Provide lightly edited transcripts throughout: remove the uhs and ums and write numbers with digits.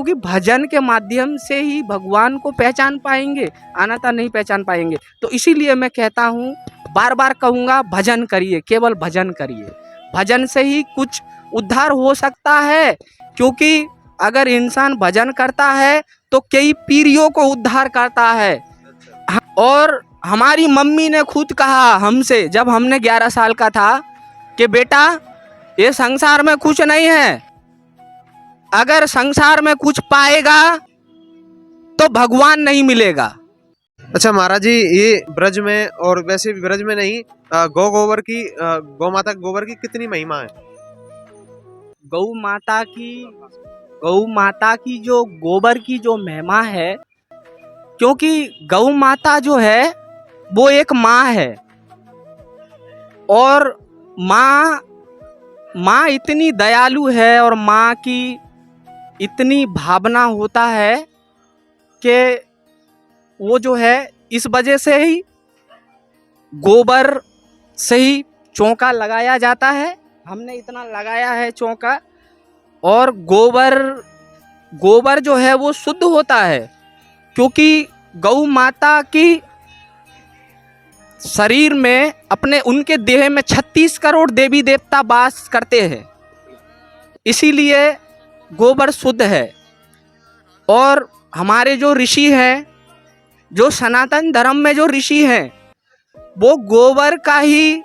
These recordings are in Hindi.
क्योंकि भजन के माध्यम से ही भगवान को पहचान पाएंगे, अन्यथा नहीं पहचान पाएंगे। तो इसीलिए मैं कहता हूँ, बार बार कहूँगा, भजन करिए, केवल भजन करिए। भजन से ही कुछ उद्धार हो सकता है, क्योंकि अगर इंसान भजन करता है तो कई पीढ़ियों को उद्धार करता है। और हमारी मम्मी ने खुद कहा हमसे, जब हमने 11 साल का था, कि बेटा ये संसार में कुछ नहीं है, अगर संसार में कुछ पाएगा तो भगवान नहीं मिलेगा। अच्छा महाराज जी, ये ब्रज में और वैसे भी ब्रज में नहीं, गौ माता के गोबर की कितनी महिमा है? गौ माता की जो गोबर की जो महिमा है, क्योंकि गौ माता जो है वो एक माँ है, और माँ इतनी दयालु है, और माँ की इतनी भावना होता है कि वो जो है, इस वजह से ही गोबर से ही चौका लगाया जाता है। हमने इतना लगाया है चौका। और गोबर जो है वो शुद्ध होता है, क्योंकि गौ माता की शरीर में, अपने उनके देह में 36 करोड़ देवी देवता वास करते हैं, इसीलिए गोबर शुद्ध है। और हमारे जो ऋषि हैं, जो सनातन धर्म में जो ऋषि हैं, वो गोबर का ही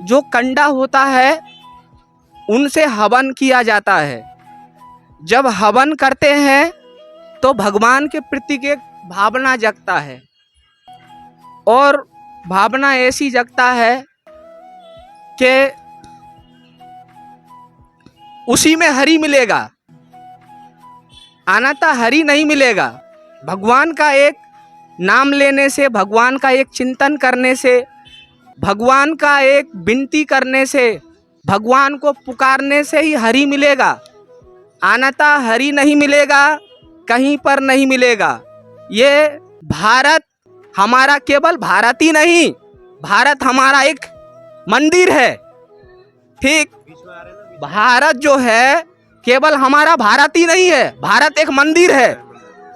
जो कंडा होता है उनसे हवन किया जाता है। जब हवन करते हैं तो भगवान के प्रति एक भावना जगता है, और भावना ऐसी जगता है कि उसी में हरि मिलेगा, अन्यथा हरि नहीं मिलेगा। भगवान का एक नाम लेने से, भगवान का एक चिंतन करने से, भगवान का एक विनती करने से, भगवान को पुकारने से ही हरि मिलेगा, अन्यथा हरि नहीं मिलेगा, कहीं पर नहीं मिलेगा। ये भारत हमारा केवल भारत ही नहीं, भारत हमारा एक मंदिर है। ठीक, भारत जो है केवल हमारा भारत ही नहीं है, भारत एक मंदिर है,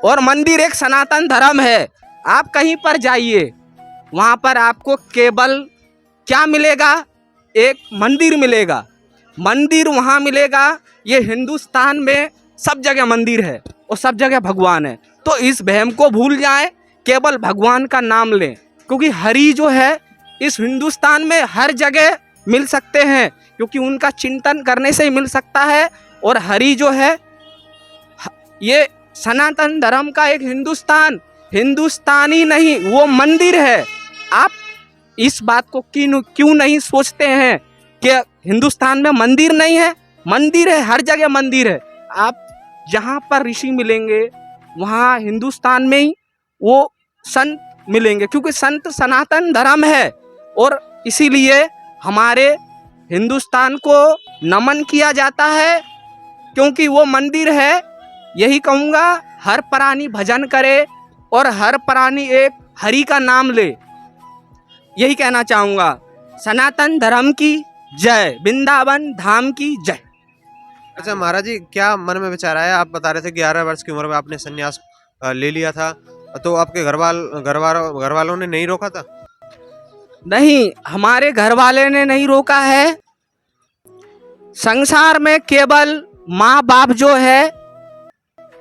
और मंदिर एक सनातन धर्म है। आप कहीं पर जाइए, वहाँ पर आपको केवल क्या मिलेगा? एक मंदिर मिलेगा। मंदिर वहाँ मिलेगा। ये हिंदुस्तान में सब जगह मंदिर है और सब जगह भगवान है। तो इस वहम को भूल जाएं, केवल भगवान का नाम लें, क्योंकि हरि जो है इस हिंदुस्तान में हर जगह मिल सकते हैं, क्योंकि उनका चिंतन करने से ही मिल सकता है। और हरि जो है, ये सनातन धर्म का एक हिंदुस्तानी नहीं, वो मंदिर है। आप इस बात को क्यों नहीं सोचते हैं कि हिंदुस्तान में मंदिर नहीं है? मंदिर है, हर जगह मंदिर है। आप जहाँ पर ऋषि मिलेंगे, वहाँ हिंदुस्तान में ही वो संत मिलेंगे, क्योंकि संत सनातन धर्म है। और इसीलिए हमारे हिंदुस्तान को नमन किया जाता है, क्योंकि वो मंदिर है। यही कहूँगा, हर प्राणी भजन करे और हर प्राणी एक हरि का नाम ले, यही कहना चाहूँगा। सनातन धर्म की जय, वृंदावन धाम की जय। अच्छा महाराज जी, क्या मन में विचार आया? आप बता रहे थे 11 वर्ष की उम्र में आपने संन्यास ले लिया था, तो आपके घर वालों ने नहीं रोका था? नहीं, हमारे घर वाले ने नहीं रोका है। संसार में केवल माँ बाप जो है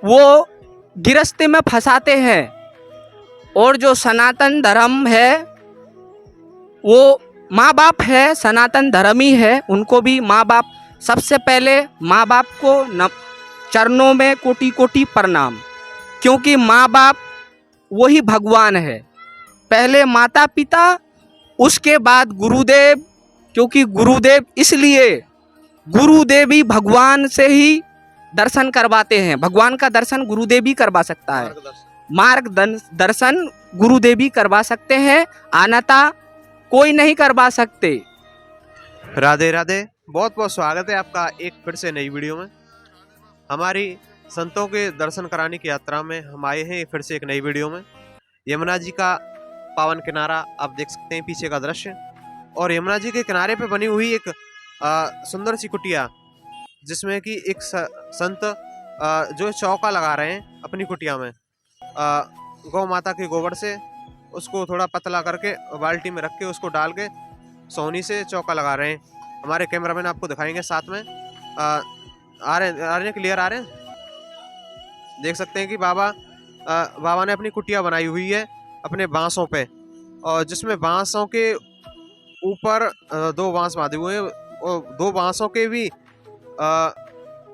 वो गृहस्थी में फंसाते हैं, और जो सनातन धर्म है वो माँ बाप है, सनातन धर्म ही है। उनको भी माँ बाप, सबसे पहले माँ बाप को चरणों में कोटि कोटि प्रणाम, क्योंकि माँ बाप वही भगवान है। पहले माता पिता, उसके बाद गुरुदेव, क्योंकि गुरुदेव, इसलिए गुरुदेव ही भगवान से ही दर्शन करवाते हैं। भगवान का दर्शन गुरुदेव ही करवा सकता है, मार्गदर्शन गुरुदेव ही करवा सकते हैं, अन्यथा कोई नहीं करवा सकते। राधे राधे, बहुत बहुत स्वागत है आपका एक फिर से नई वीडियो में। हमारी संतों के दर्शन कराने की यात्रा में हम आए हैं फिर से एक नई वीडियो में। यमुना जी का पावन किनारा आप देख सकते हैं, पीछे का दृश्य, और यमुना जी के किनारे पे बनी हुई एक सुंदर सी कुटिया, जिसमें कि एक संत जो चौका लगा रहे हैं अपनी कुटिया में गौ माता के गोबर से, उसको थोड़ा पतला करके बाल्टी में रख के उसको डाल के सोहनी से चौका लगा रहे हैं। हमारे कैमरामैन आपको दिखाएंगे साथ में। आ रहे हैं क्लियर आ रहे हैं। देख सकते हैं कि बाबा ने अपनी कुटिया बनाई हुई है अपने बांसों पे, और जिसमें बांसों के ऊपर 2 बांस बांधे हुए हैं, और 2 बांसों के भी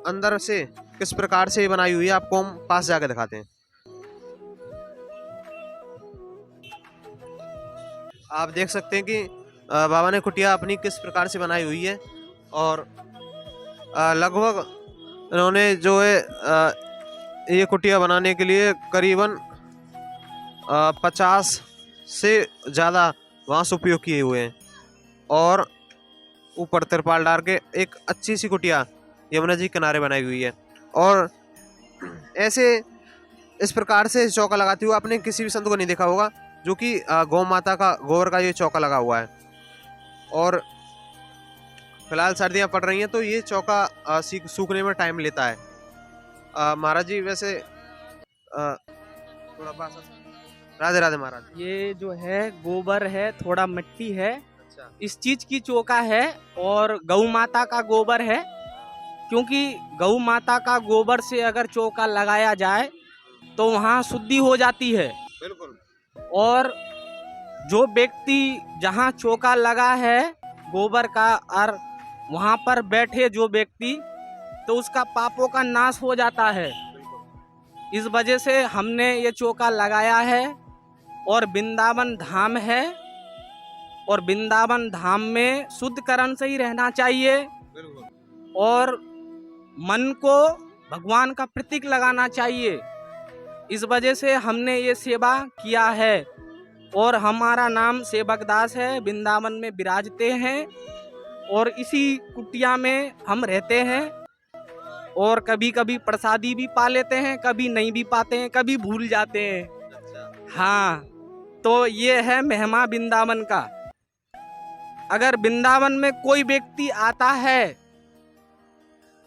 अंदर से किस प्रकार से बनाई हुई है आपको हम पास जाकर दिखाते हैं। आप देख सकते हैं कि बाबा ने कुटिया अपनी किस प्रकार से बनाई हुई है, और लगभग इन्होंने जो है ये कुटिया बनाने के लिए करीबन 50 से ज़्यादा बांस उपयोग किए हुए हैं, और ऊपर तिरपाल डाल के एक अच्छी सी कुटिया यमुना जी किनारे बनाई हुई है। और ऐसे इस प्रकार से चौका लगाते हुए आपने किसी भी संत को नहीं देखा होगा जो कि गौ माता का गोबर का ये चौका लगा हुआ है। और फिलहाल सर्दियां पड़ रही हैं तो ये चौका सूखने में टाइम लेता है। महाराज जी वैसे थोड़ा पास राधे राधे महाराज। ये जो है गोबर है, थोड़ा मिट्टी है, अच्छा, इस चीज की चौका है, और गौ माता का गोबर है। क्योंकि गौ माता का गोबर से अगर चौका लगाया जाए तो वहाँ शुद्धि हो जाती है। बिल्कुल। और जो व्यक्ति जहाँ चौका लगा है गोबर का, और वहाँ पर बैठे जो व्यक्ति, तो उसका पापों का नाश हो जाता है। इस वजह से हमने ये चौका लगाया है। और वृंदावन धाम है, और वृंदावन धाम में शुद्ध करण से ही रहना चाहिए, और मन को भगवान का प्रतीक लगाना चाहिए। इस वजह से हमने ये सेवा किया है, और हमारा नाम सेवक दास है, वृंदावन में विराजते हैं, और इसी कुटिया में हम रहते हैं। और कभी कभी प्रसादी भी पा लेते हैं, कभी नहीं भी पाते हैं, कभी भूल जाते हैं। हाँ, तो ये है महिमा वृंदावन का। अगर वृंदावन में कोई व्यक्ति आता है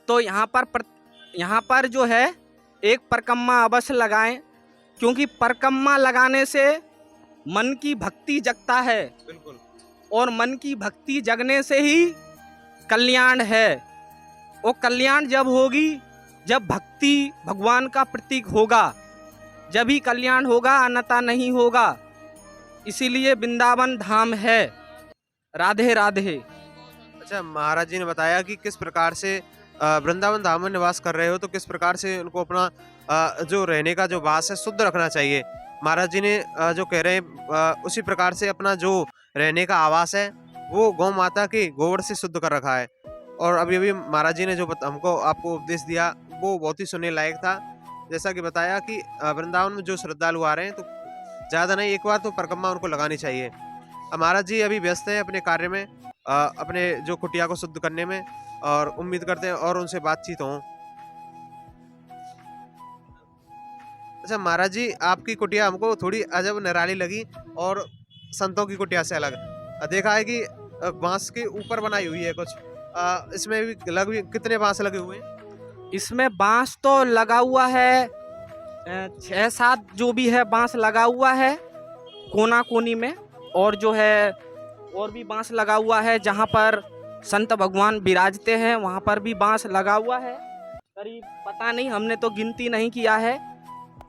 तो यहाँ पर जो है एक परिक्रमा अवश्य लगाएं, क्योंकि परिक्रमा लगाने से मन की भक्ति जगता है। बिल्कुल। और मन की भक्ति जगने से ही कल्याण है। और कल्याण जब होगी, जब भक्ति भगवान का प्रतीक होगा, जब ही कल्याण होगा, अन्यथा नहीं होगा। इसीलिए वृंदावन धाम है। राधे राधे। अच्छा, महाराज जी ने बताया कि किस प्रकार से वृंदावन धाम में निवास कर रहे हो, तो किस प्रकार से उनको अपना जो रहने का जो वास है शुद्ध रखना चाहिए। महाराज जी ने जो कह रहे हैं उसी प्रकार से अपना जो रहने का आवास है वो गौ माता के गोबर से शुद्ध कर रखा है। और अभी अभी महाराज जी ने जो हमको आपको उपदेश दिया वो बहुत ही सुनने लायक था। जैसा कि बताया कि वृंदावन में जो श्रद्धालु आ रहे हैं तो ज़्यादा नहीं, एक बार तो परिक्रमा उनको लगानी चाहिए। महाराज जी अभी व्यस्त हैं अपने कार्य में, अपने जो कुटिया को शुद्ध करने में, और उम्मीद करते हैं और उनसे बातचीत हो। अच्छा महाराज जी, आपकी कुटिया हमको थोड़ी अजब निराली लगी और संतों की कुटिया से अलग। देखा है कि बांस के ऊपर बनाई हुई है कुछ, इसमें भी लगभग कितने बांस लगे हुए हैं? इसमें बांस तो लगा हुआ है 6-7 जो भी है बांस लगा हुआ है कोना कोनी में, और जो है और भी बांस लगा हुआ है जहाँ पर संत भगवान विराजते हैं वहाँ पर भी बांस लगा हुआ है। करीब पता नहीं, हमने तो गिनती नहीं किया है।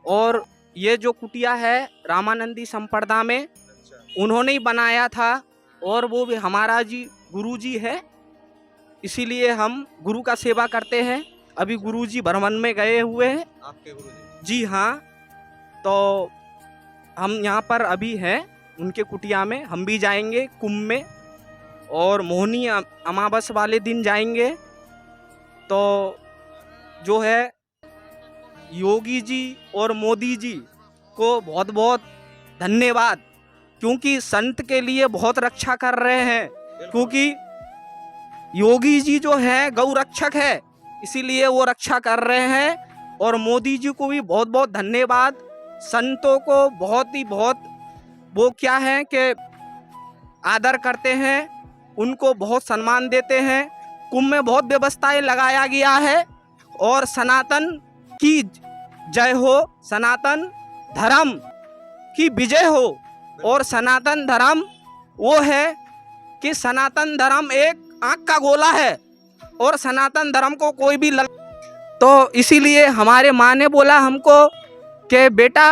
और ये जो कुटिया है रामानंदी संप्रदाय में उन्होंने ही बनाया था, और वो भी हमारा गुरु जी है, इसीलिए हम गुरु का सेवा करते हैं। अभी गुरु जी भ्रमण में गए हुए हैं। आपके गुरु जी? जी हाँ, तो हम यहाँ पर अभी हैं उनके कुटिया में। हम भी जाएंगे कुंभ में, और मोहनी अमावस वाले दिन जाएंगे। तो जो है योगी जी और मोदी जी को बहुत बहुत धन्यवाद, क्योंकि संत के लिए बहुत रक्षा कर रहे हैं। क्योंकि योगी जी जो है गौ रक्षक है, इसीलिए वो रक्षा कर रहे हैं। और मोदी जी को भी बहुत बहुत धन्यवाद। संतों को बहुत वो क्या है कि आदर करते हैं, उनको बहुत सम्मान देते हैं। कुंभ में बहुत व्यवस्थाएं लगाया गया है, और सनातन की जय हो, सनातन धर्म की विजय हो। और सनातन धर्म वो है कि सनातन धर्म एक आँख का गोला है और सनातन धर्म को कोई भी तो इसीलिए हमारे माँ ने बोला हमको कि बेटा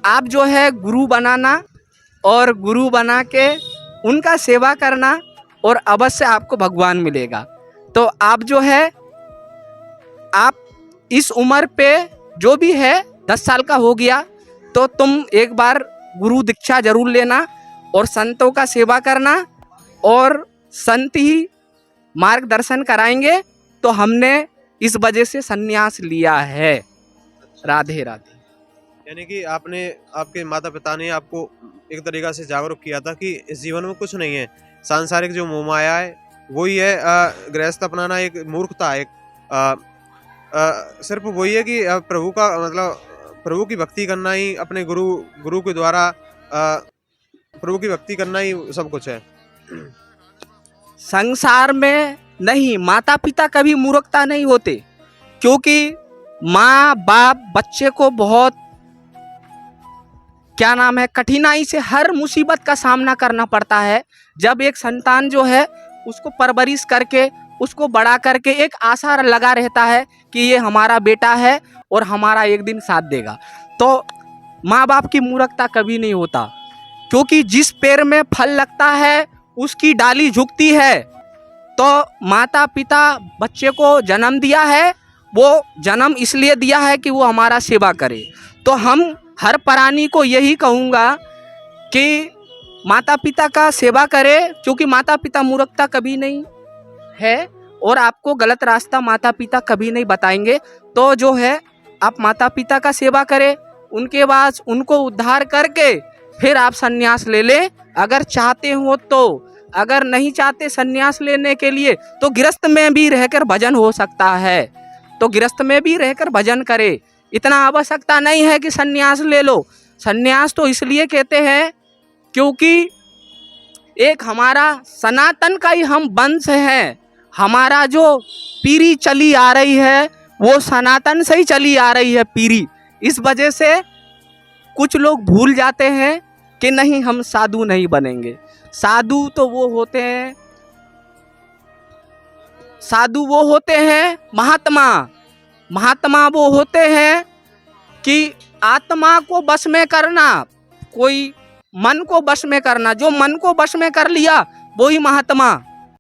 आप जो है गुरु बनाना और गुरु बना के उनका सेवा करना और अवश्य आपको भगवान मिलेगा। तो आप जो है आप इस उम्र पे जो भी है 10 साल का हो गया तो तुम एक बार गुरु दीक्षा जरूर लेना और संतों का सेवा करना और संत ही मार्गदर्शन कराएंगे। तो हमने इस वजह से संन्यास लिया है। राधे राधे। यानी कि आपने, आपके माता पिता ने आपको एक तरीका से जागरूक किया था कि इस जीवन में कुछ नहीं है, सांसारिक जो मोह माया है वही है, गृहस्थ अपनाना एक मूर्खता है, सिर्फ वही है कि प्रभु का मतलब प्रभु की भक्ति करना ही, अपने गुरु के द्वारा प्रभु की भक्ति करना ही सब कुछ है। संसार में नहीं, माता पिता कभी मूर्खता नहीं होते, क्योंकि माँ बाप बच्चे को बहुत क्या नाम है कठिनाई से हर मुसीबत का सामना करना पड़ता है। जब एक संतान जो है उसको परवरिश करके उसको बड़ा करके एक आशा लगा रहता है कि ये हमारा बेटा है और हमारा एक दिन साथ देगा, तो माँ बाप की मूर्खता कभी नहीं होता, क्योंकि जिस पेड़ में फल लगता है उसकी डाली झुकती है। तो माता पिता बच्चे को जन्म दिया है, वो जन्म इसलिए दिया है कि वो हमारा सेवा करे। तो हम हर प्राणी को यही कहूँगा कि माता पिता का सेवा करे, क्योंकि माता पिता मूर्खता कभी नहीं है और आपको गलत रास्ता माता पिता कभी नहीं बताएंगे। तो जो है आप माता पिता का सेवा करें, उनके बाद उनको उद्धार करके फिर आप संन्यास ले लें अगर चाहते हो तो। अगर नहीं चाहते संन्यास लेने के लिए तो गृहस्थ में भी रहकर भजन हो सकता है, तो गृहस्थ में भी रहकर भजन करे। इतना आवश्यकता नहीं है कि संन्यास ले लो। संन्यास तो इसलिए कहते हैं क्योंकि एक हमारा सनातन का ही हम वंश हैं, हमारा जो पीढ़ी चली आ रही है वो सनातन से ही चली आ रही है पीढ़ी। इस वजह से कुछ लोग भूल जाते हैं कि नहीं हम साधु नहीं बनेंगे। साधु तो वो होते हैं, साधु वो होते हैं महात्मा। महात्मा वो होते हैं कि आत्मा को वश में करना, कोई मन को वश में करना। जो मन को वश में कर लिया वो ही महात्मा।